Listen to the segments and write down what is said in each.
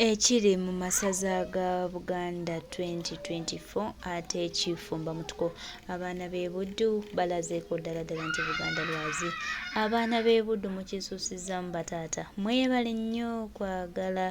Ekiri mu masaza ga Buganda 2024 ate ekifumba mutuko abaana b'e Buddu balazeeko ddala nti Buganda lwazi. Abaana b'e Buddu mukisuusizaamu bataata mwebale nnyo kwagala.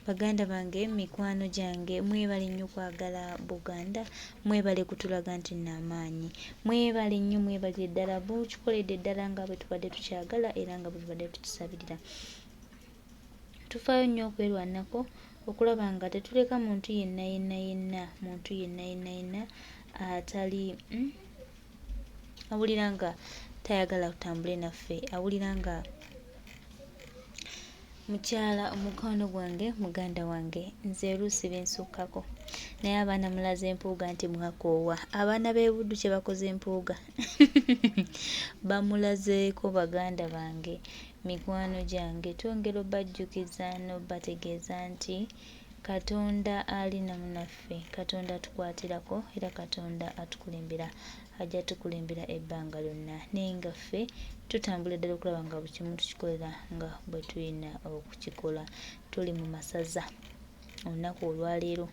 Baganda bange mikwano gyange mwebale nnyo kwagala Buganda, mwebale kutulaga nti n'amaanyi, mwebale nnyo, mwebale ddala bukikoledde ddala nga bwe tubadde tukyagala era nga bwe tubadde tukisabirira. Tufaayo nnyo okwerwanako okulaba nga tetuleka muntu yenna atali awulira nga tayagala kutambule naffe, awulira nga mukyala omukwano gwange muganda wange nze oluusi bensukkako naye abaana mulaze Mpuga nti mwakoowa. Abaana b'e Buddu kye bakoze Mpuga bamulazeeko baganda bange mikwano gyange. Twongera obajjukiza n'obategeeza nti Katonda ali namu naffe, Katonda atukwatirako era Katonda atukulembera, ajja tukulembera ebbanga lyonna naye nga ffe tutambula ddala okulaba nga buli kimu tukikolera nga bwe tulina okukikola. Tuli mu masaza olunaku olwaleero,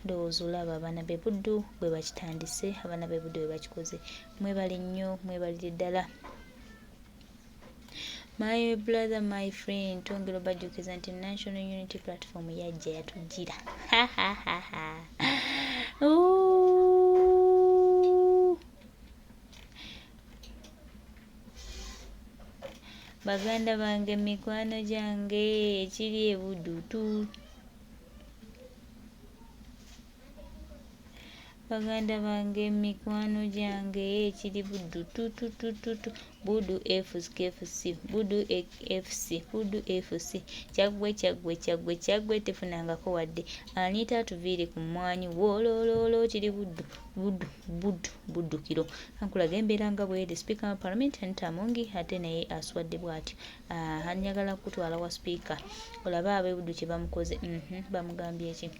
ndowooza olaba abaana b'e Buddu bwe bakitandise, abaana b'e Buddu bwe bakikoze. Mwebale nnyo, mwebalire ddala. My brother, my friend, twongera obajjukiza nti National Unity Platform yajja yatujjira. Baganda bange mikwano gyange ekiri e Buddu tu. Baganda bange mikwano gyange ekiri Buddu tu. Buddu FCFC, Buddu FC, Buddu FC. Kyagwe tefunangako wadde. Anita atuviire ku mmwanyi wolololo kiri Buddu kiro. Ankulaga embeera nga bw'eri Speaker wa Parliament Anita Mungi ate naye aswadde bw'atyo. Anyagala kutwala wa Speaker. Olaba ab'e Buddu kye bamukoze. Bamugambye ki?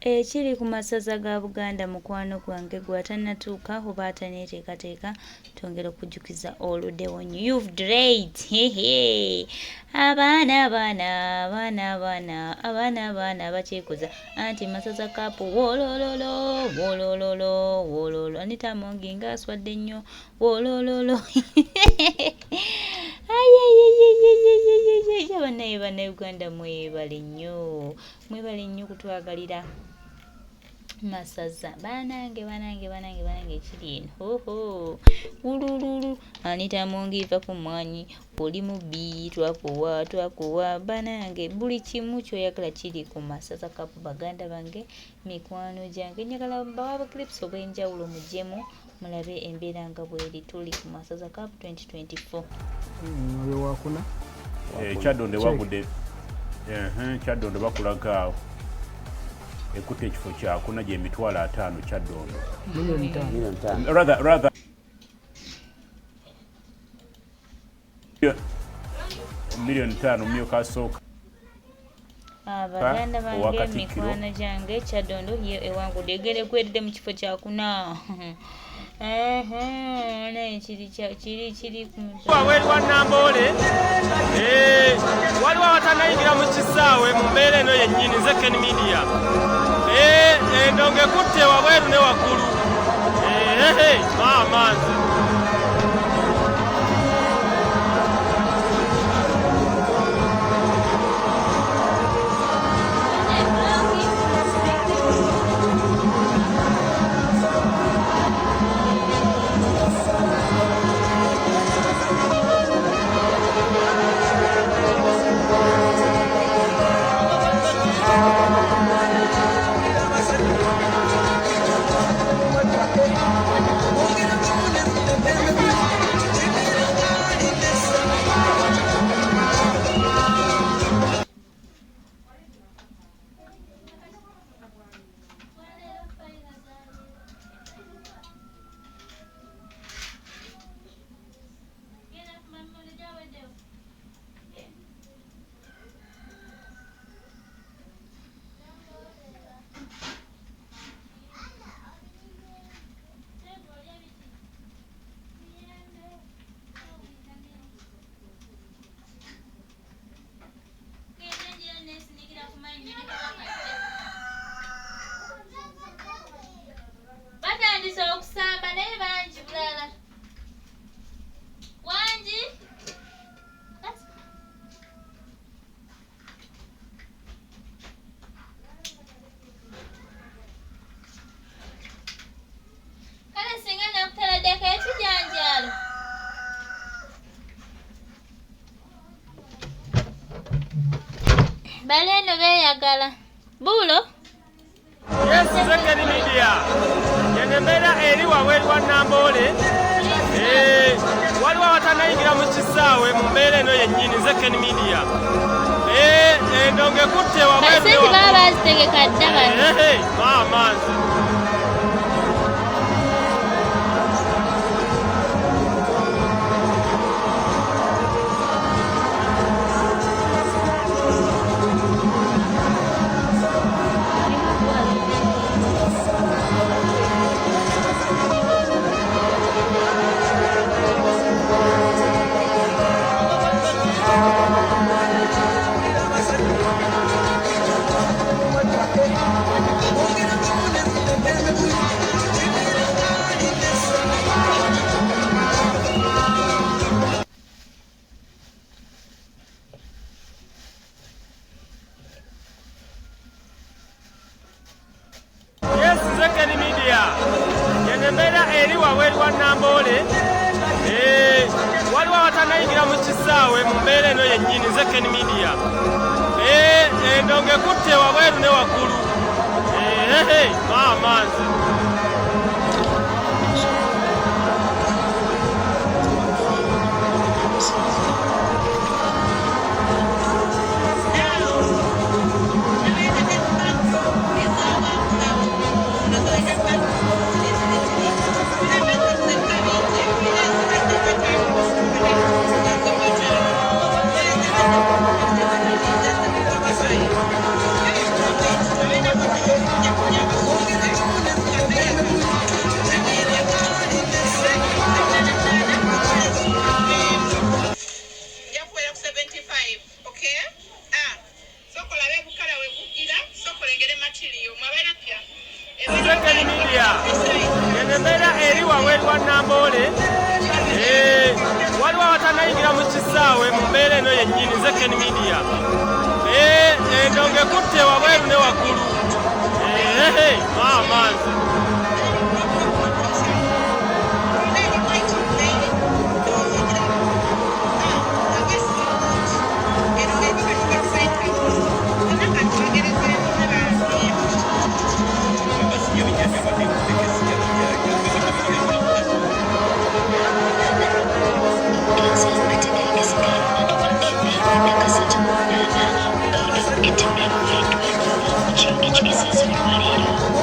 Ekiri ku masaza ga Buganda mukwano gwange gwatannatuuka oba ataneeteekateeka, twongera okujjukiza oluddewo nnyo. You've delayed. Abaana bakyekuza anti masaza kapu wolololo Anita Mungi nga aswadde nnyo wolololo. Bannayuganda mwebale nnyo kutwagalira masaza. Banange ekiri eno ulululu. Anita Mungi va ku mmwanyi, oli mubbi, twakuwa banange buli kimu kyoyagala kiri ku masaza kapu. Baganda bange mikwano gyange njagala bawa clips obw'enjawulo mujjemu mulabe embeera nga bweri. Tuli ku masaza kapu 2024. Wakuna Kyadonde wagudde Kyadonde bakulaga awo ekutte ekifo kyakuna gye emitwalo 5 Kyadonde rather million 5 myuka asooka. Abaganda bange mikwano gyange Kyadonde ye ewangudde egere kwedde mu kifo kyakuna. Naye kiri waweri wa Nambole waliwo awatanayingira mu kisaawe mu mbeera eno yennyini nze Ken Media kutte wabweru ne waggulu. Amanzi. Batandise okusamba naye bangi bulala. Wangi? Kale singa nakutaladdeko ekijanjaalo. Bale eno beeyagala. Buulo? Yes, Second Media. Yenemera eri wabweru wa Nambole. Waliwo abatanayingira mu kisaawe mu mbeera eno yennyini Second Media. Endonge kutte wabweru ne waggulu. Baba bazitegeka dda bano. Amanzi. Yes, Second Media. Yenemera eri wabweru wa Nambole. Waliwo abatanayingira mu kisaawe mu mbeera eno yennyini Second Media. Endonge kutte wabweru ne waggulu. Amanzi. Second Media. Yenemera eri wabweru wa Nambole. Waliwo abatanayingira mu kisaawe mu mbeera eno yennyini Second Media. Endonge kutte wabweru ne waggulu. Amanzi. Itu